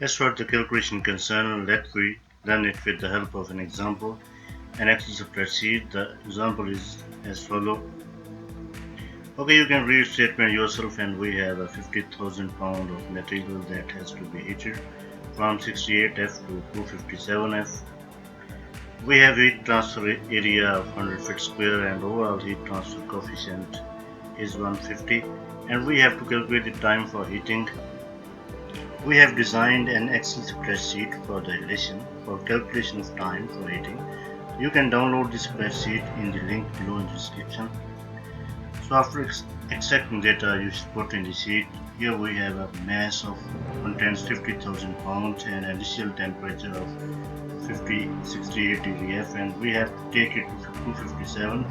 As far as the calculation concerned, let we learn it with the help of an example. An Excel spreadsheet. The example is as follows. Okay, you can read statement yourself, and we have a 50,000 pound of material that has to be heated from 68F to 257F. We have heat transfer area of 100 feet square and overall heat transfer coefficient is 150, and we have to calculate the time for heating. We have designed an Excel spreadsheet for the relation for calculation of time for heating. You can download the spreadsheet in the link below in the description. So after extracting data, you should put in the sheet. Here we have a mass of contains 50,000 pounds and initial temperature of 68 degree F, and we have to take it to 257.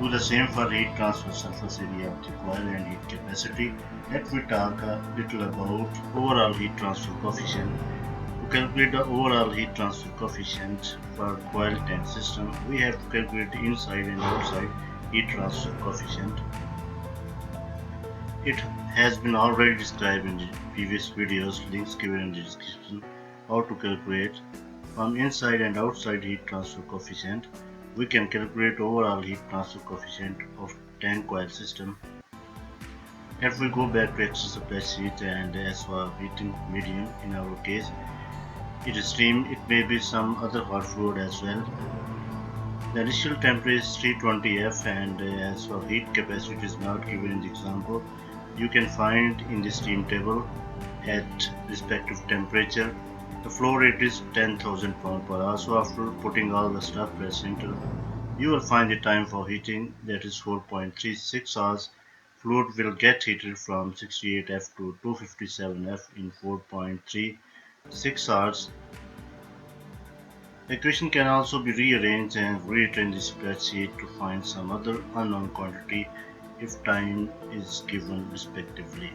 Do the same for heat transfer surface area of the coil and heat capacity. Let me talk a little about overall heat transfer coefficient. To calculate the overall heat transfer coefficient for coil-tank system, we have to calculate the inside and outside heat transfer coefficient. It has been already described in the previous videos, links given in the description, how to calculate. From inside and outside heat transfer coefficient, we can calculate overall heat transfer coefficient of tank coil system. If we go back to Excel spreadsheet, and as for heating medium, in our case, it is steam, it may be some other hot fluid as well. The initial temperature is 320 F, and as for heat capacity it is not given in the example. You can find in the steam table at respective temperature. The flow rate is 10,000 pound per hour. So after putting all the stuff, press enter. You will find the time for heating, that is 4.36 hours. Fluid will get heated from 68F to 257F in 4.36 hours. The equation can also be rearranged and rewritten in the spreadsheet to find some other unknown quantity if time is given respectively.